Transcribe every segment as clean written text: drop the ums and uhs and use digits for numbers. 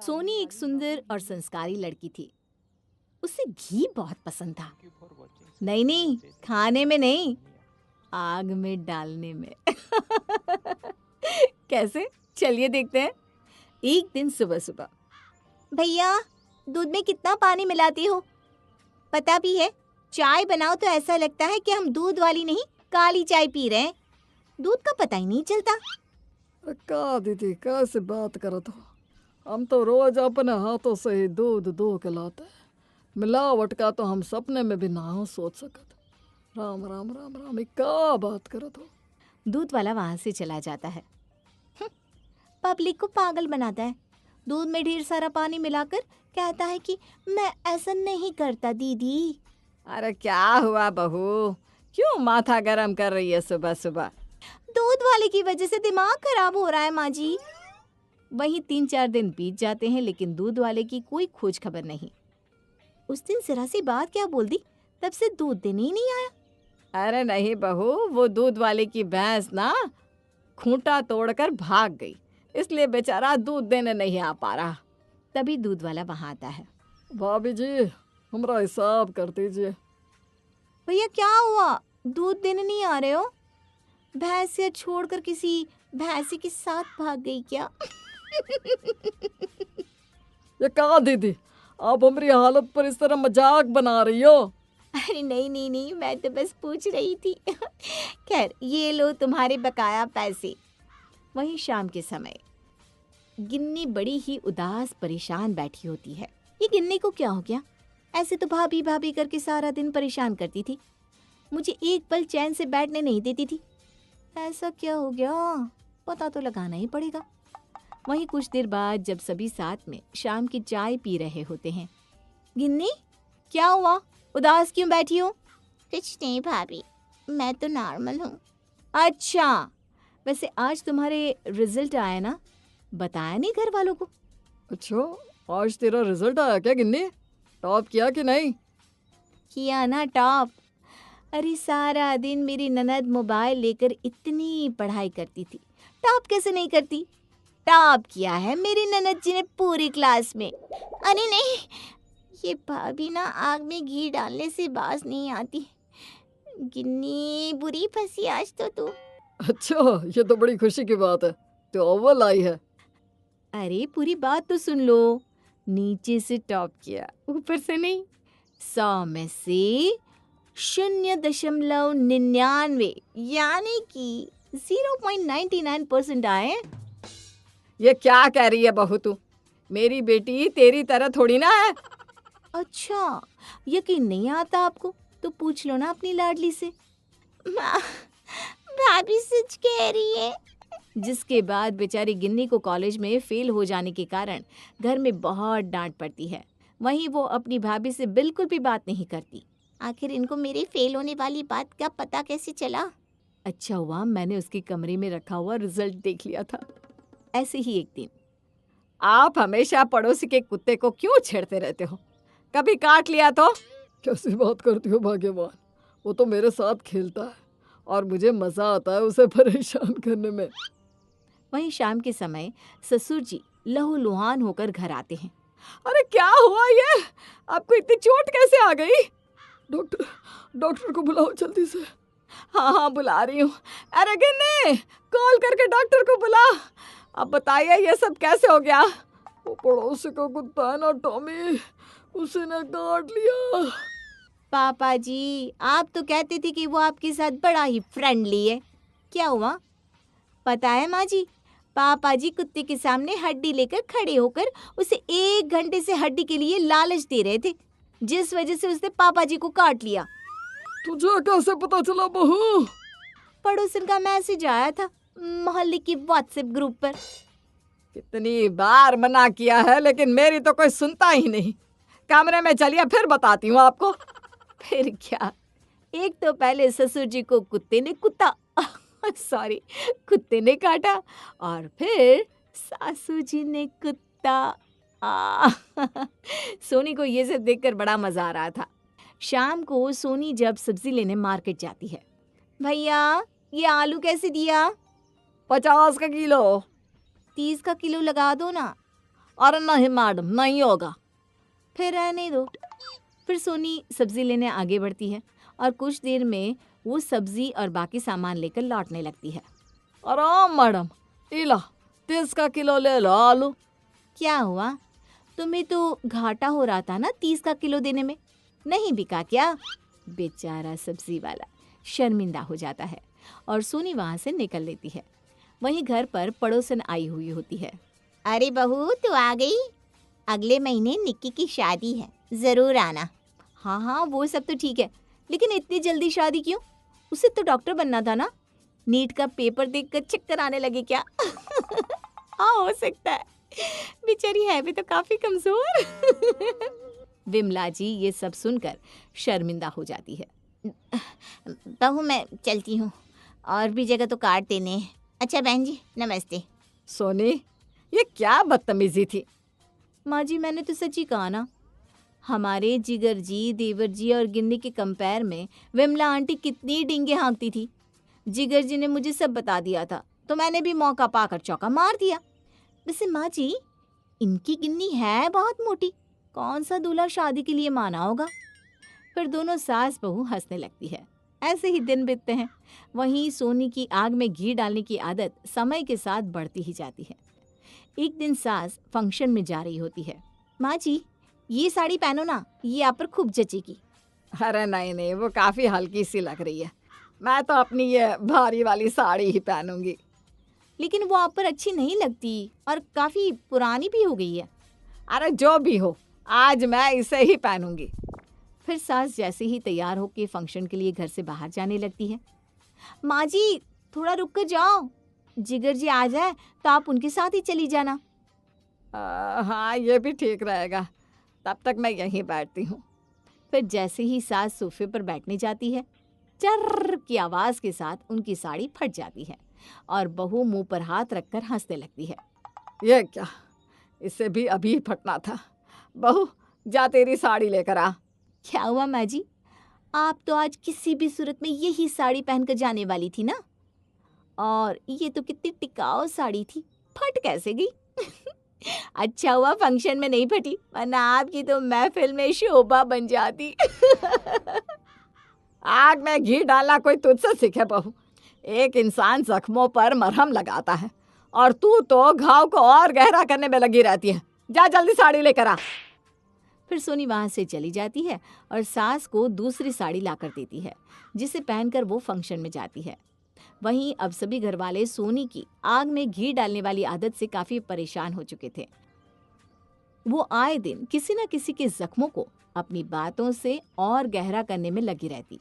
सोनी एक सुंदर और संस्कारी लड़की थी। उसे घी बहुत पसंद था। नहीं नहीं, खाने में नहीं, आग में डालने में। कैसे? चलिए देखते हैं। एक दिन सुबह सुबह, भैया दूध में कितना पानी मिलाती हो? पता भी है, चाय बनाओ तो ऐसा लगता है कि हम दूध वाली नहीं काली चाय पी रहे हैं। दूध का पता ही नहीं चलता। का दीदी कैसे बात करत हो? हम तो रोज अपने हाथों से ही दूध दो के लाते हैं। मिलावट का तो हम सपने में भी ना हो सोच सकत। राम राम राम राम, ये का बात करत हो? दूध वाला वहां से चला जाता है। पब्लिक को पागल बनाता है। दूध में ढेर सारा पानी मिलाकर कहता है कि मैं ऐसा नहीं करता दीदी। अरे क्या हुआ बहू, क्यों माथा गरम कर रही है सुबह सुबह? दूध वाले की वजह से दिमाग खराब हो रहा है माँ जी। वहीं 3-4 दिन बीत जाते हैं, लेकिन दूध वाले की कोई खोज खबर नहीं। उस दिन जरा सी बात क्या बोल दी, तब से दूध देने ही नहीं आया। अरे नहीं बहू, वो दूध वाले की भैंस ना खूंटा तोड़कर भाग गई, इसलिए बेचारा दूध देने नहीं आ पा रहा। तभी दूध वाला वहां आता है। भाभी जी, हमारा हिसाब कर दीजिए। भैया क्या हुआ, दूध देने नहीं आ रहे हो? भैंस या छोड़कर किसी भैंसी के साथ भाग गई क्या? ये कहा दीदी, आप हमारी हालत पर इस तरह मजाक बना रही हो? अरे नहीं नहीं नहीं, मैं तो बस पूछ रही थी। खैर, ये लो तुम्हारे बकाया पैसे। वहीं शाम के समय गिन्नी बड़ी ही उदास परेशान बैठी होती है। ये गिन्नी को क्या हो गया? ऐसे तो भाभी भाभी करके सारा दिन परेशान करती थी, मुझे एक पल चैन से बैठने नहीं देती थी। ऐसा क्या हो गया, पता तो लगाना ही पड़ेगा। वहीं कुछ देर बाद जब सभी साथ में शाम की चाय पी रहे होते हैं। गिन्नी, क्या हुआ, उदास क्यों बैठी हो? कुछ नहीं भाभी, मैं तो नॉर्मल हूँ। अच्छा, वैसे आज तुम्हारे रिजल्ट आया ना, बताया नहीं घर वालों को? अच्छा, आज तेरा रिजल्ट आया क्या गिन्नी? टॉप किया कि नहीं? किया ना टॉप। अरे सारा दिन मेरी ननद मोबाइल लेकर इतनी पढ़ाई करती थी, टॉप कैसे नहीं करती? टॉप किया है मेरी ननद जी ने पूरी क्लास में। अरे नहीं, ये भाभी ना आग में घी डालने से बाज नहीं आती। गिन्नी बुरी फंसी आज तो तू। अच्छा, ये तो बड़ी खुशी की बात है, तो अव्वल आई है। अरे पूरी बात तो सुन लो। नीचे से टॉप किया, ऊपर से नहीं। 100 में से 0.99 यानी कि 0.99% आए। ये क्या कह रही है बहू तू? मेरी बेटी तेरी तरह थोड़ी ना है। अच्छा, यकीन नहीं आता आपको तो पूछ लो ना अपनी लाडली से। भाभी सच कह रही है। जिसके बाद बेचारी गिन्नी को कॉलेज में फेल हो जाने के कारण घर में बहुत डांट पड़ती है। वहीं वो अपनी भाभी से बिल्कुल भी बात नहीं करती। आखिर इनको मेरे फेल होने वाली बात का पता कैसे चला? अच्छा हुआ मैंने उसके कमरे में रखा हुआ रिजल्ट देख लिया था। ऐसे ही एक दिन, आप हमेशा पड़ोसी के कुत्ते को क्यों छेड़ते रहते हो? कभी काट लिया तो? कैसी बात करती हो भाग्यवान, वो तो मेरे साथ खेलता है और मुझे मजा आता है उसे परेशान करने में। वहीं शाम के समय ससुर जी लहूलुहान होकर घर आते हैं। अरे क्या हुआ ये? आपको इतनी चोट कैसे आ गई? डॉक्टर, डॉक्टर को बुलाओ जल्दी से। हाँ हाँ बुला रही हूँ। अरे गिन्नी, कॉल करके डॉक्टर को बुला। अब बताइए ये सब कैसे हो गया? वो पड़ोसी का कुत्ता है ना टॉमी, उसी ने काट लिया। पापा जी, आप तो कहते थे कि वो आपके साथ बड़ा ही फ्रेंडली है, क्या हुआ? पता है माँ जी, पापा जी कुत्ते के सामने हड्डी लेकर खड़े होकर उसे 1 घंटे से हड्डी के लिए लालच दे रहे थे, जिस वजह से उसने पापा जी को काट लिया। तुझे कैसे पता चला बहू? पड़ोसन का मैसेज आया था मोहल्ले की व्हाट्सएप ग्रुप पर। कितनी बार मना किया है लेकिन मेरी तो कोई सुनता ही नहीं। कमरे में चलिए, फिर बताती हूँ आपको। फिर क्या, एक तो पहले ससुर जी को कुत्ते ने कुत्ते ने काटा, और फिर सासू जी ने कुत्ता। आ, सोनी को ये सब देखकर बड़ा मजा आ रहा था। शाम को सोनी जब सब्जी लेने मार्केट जाती है। भैया, ये आलू कैसे दिया? 50 का किलो। 30 का किलो लगा दो ना। अरे नहीं मैडम, नहीं होगा। फिर रहने दो। फिर सोनी सब्जी लेने आगे बढ़ती है और कुछ देर में वो सब्जी और बाकी सामान लेकर लौटने लगती है। अरे मैडम, इला 30 का किलो ले लो आलू। क्या हुआ? तुम्हें तो घाटा हो रहा था ना 30 का किलो देने में, नहीं बिका क्या? बेचारा सब्जी वाला शर्मिंदा हो जाता है और सोनी वहां से निकल लेती है। वहीं घर पर पड़ोसन आई हुई होती है। अरे बहू, तू आ गई? अगले महीने निक्की की शादी है, जरूर आना। हाँ हाँ, वो सब तो ठीक है, लेकिन इतनी जल्दी शादी क्यों? उसे तो डॉक्टर बनना था ना। नीट का पेपर देखकर चक्कर आने लगे क्या? हाँ, हो सकता है। बेचारी है भी तो काफी कमजोर। विमला जी ये सब सुनकर शर्मिंदा हो जाती है। बहू, मैं चलती हूँ, और भी जगह तो काट देने हैं। अच्छा बहन जी, नमस्ते। सोनी, ये क्या बदतमीजी थी? माँ जी, मैंने तो सच ही कहा ना। हमारे जिगर जी, देवर जी और गिन्नी के कंपेयर में विमला आंटी कितनी डींगे हाँकती थी। जिगर जी ने मुझे सब बता दिया था, तो मैंने भी मौका पाकर चौका मार दिया। वैसे माँ जी, इनकी गिन्नी है बहुत मोटी, कौन सा दूल्हा शादी के लिए माना होगा? फिर दोनों सास बहू हंसने लगती है। ऐसे ही दिन बीतते हैं। वहीं सोनी की आग में घी डालने की आदत समय के साथ बढ़ती ही जाती है। एक दिन सास फंक्शन में जा रही होती है। माँ जी, ये साड़ी पहनो ना, ये आप पर खूब जचेगी। अरे नहीं नहीं, वो काफ़ी हल्की सी लग रही है। मैं तो अपनी ये भारी वाली साड़ी ही पहनूंगी। लेकिन वो आप पर अच्छी नहीं लगती और काफी पुरानी भी हो गई है। अरे जो भी हो, आज मैं इसे ही पहनूंगी। फिर सास जैसे ही तैयार होकर फंक्शन के लिए घर से बाहर जाने लगती है। माँ जी, थोड़ा रुक कर जाओ, जिगर जी आ जाए तो आप उनके साथ ही चली जाना। हाँ, ये भी ठीक रहेगा। तब तक मैं यहीं बैठती हूँ। फिर जैसे ही सास सोफे पर बैठने जाती है, चर्र की आवाज के साथ उनकी साड़ी फट जाती है और बहू मुंह पर हाथ रखकर हंसने लगती है। ये क्या, इससे भी अभी फटना था। बहू, जा तेरी साड़ी लेकर आ। क्या हुआ माँ जी? आप तो आज किसी भी सूरत में यही साड़ी पहनकर जाने वाली थी ना। और ये तो कितनी टिकाऊ साड़ी थी, फट कैसे गई? अच्छा हुआ फंक्शन में नहीं फटी, वरना आपकी तो महफिल में शोभा बन जाती। आग में घी डालना कोई तुझसे सीखे बहू। एक इंसान जख्मों पर मरहम लगाता है और तू तो घाव को और गहरा करने में लगी रहती है। जा जल्दी साड़ी लेकर आ। फिर सोनी वहां से चली जाती है और सास को दूसरी साड़ी लाकर देती है, जिसे पहनकर वो फंक्शन में जाती है। वहीं अब सभी घरवाले सोनी की आग में घी डालने वाली आदत से काफी परेशान हो चुके थे। वो आए दिन किसी न किसी के जख्मों को अपनी बातों से और गहरा करने में लगी रहती।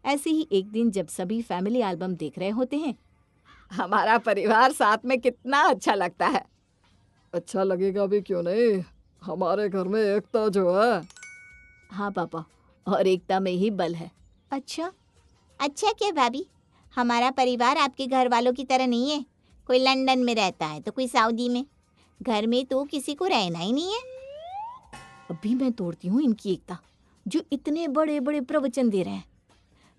ऐसे ही एक दिन जब सभी फैमिली एल्बम देख रहे होते हैं। हमारा परिवार साथ में कितना अच्छा लगता है। अच्छा लगेगा भी क्यों नहीं, हमारे घर में एकता जो है। हाँ पापा, और एकता में ही बल है। अच्छा अच्छा क्या भाभी, हमारा परिवार आपके घर वालों की तरह नहीं है। कोई लंदन में रहता है तो कोई सऊदी में, घर में तो किसी को रहना ही नहीं है। अभी मैं तोड़ती हूँ इनकी एकता, जो इतने बड़े बड़े प्रवचन दे रहे हैं।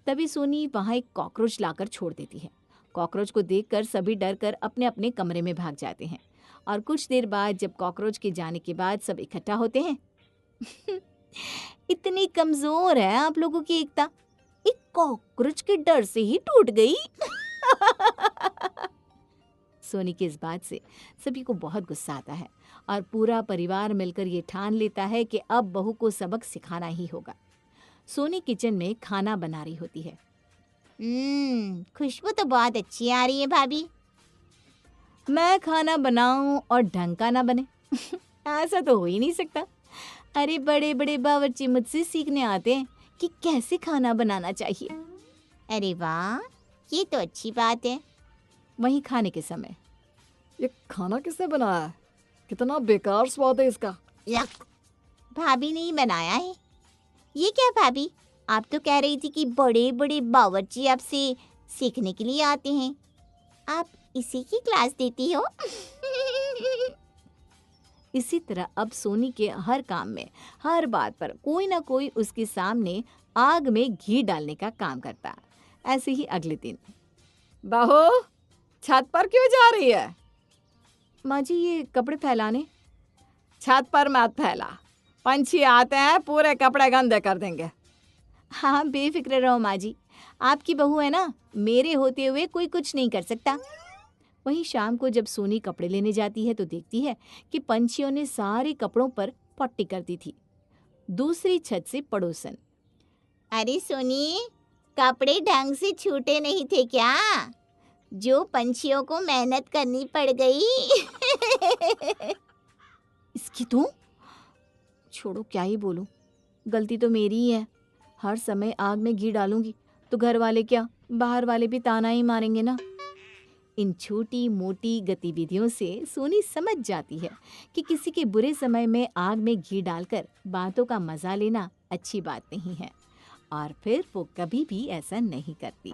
तभी सोनी वहां एक कॉकरोच लाकर छोड़ देती है। कॉकरोच को देखकर सभी डर कर अपने अपने कमरे में भाग जाते हैं। और कुछ देर बाद जब कॉकरोच के जाने के बाद सब इकट्ठा होते हैं। इतनी कमजोर है आप लोगों की एकता, एक कॉकरोच के डर से ही टूट गई। सोनी की इस बात से सभी को बहुत गुस्सा आता है और पूरा परिवार मिलकर ये ठान लेता है कि अब बहू को सबक सिखाना ही होगा। सोनी किचन में खाना बना रही होती है। खुशबू तो बहुत अच्छी आ रही है भाभी। मैं खाना बनाऊं और ढंग का ना बने, ऐसा तो हो ही नहीं सकता। अरे बड़े बड़े बावर्ची मुझसे सीखने आते हैं कि कैसे खाना बनाना चाहिए। अरे वाह, ये तो अच्छी बात है। वहीं खाने के समय, ये खाना किसने बनाया है? कितना बेकार स्वाद है इसका। भाभी ने ही बनाया है। ये क्या भाभी, आप तो कह रही थी कि बड़े बड़े बावर्ची आपसे सीखने के लिए आते हैं, आप इसी की क्लास देती हो। इसी तरह अब सोनी के हर काम में, हर बात पर कोई ना कोई उसके सामने आग में घी डालने का काम करता। ऐसे ही अगले दिन, बहू, छत पर क्यों जा रही है? माँ जी, ये कपड़े फैलाने। छत पर मत फैला, पंछी आते हैं पूरे कपड़े गंदे कर देंगे। हाँ बेफिक्र रहो माँ जी, आपकी बहू है ना, मेरे होते हुए कोई कुछ नहीं कर सकता। वहीं शाम को जब सोनी कपड़े लेने जाती है तो देखती है कि पंछियों ने सारे कपड़ों पर पट्टी कर दी थी। दूसरी छत से पड़ोसन, अरे सोनी, कपड़े ढंग से छूटे नहीं थे क्या? जो पंछियों को मेहनत करनी पड़ गई। इसकी तो छोड़ो, क्या ही बोलूं, गलती तो मेरी ही है। हर समय आग में घी डालूंगी तो घर वाले क्या, बाहर वाले भी ताना ही मारेंगे ना। इन छोटी मोटी गतिविधियों से सोनी समझ जाती है कि किसी के बुरे समय में आग में घी डालकर बातों का मजा लेना अच्छी बात नहीं है, और फिर वो कभी भी ऐसा नहीं करती।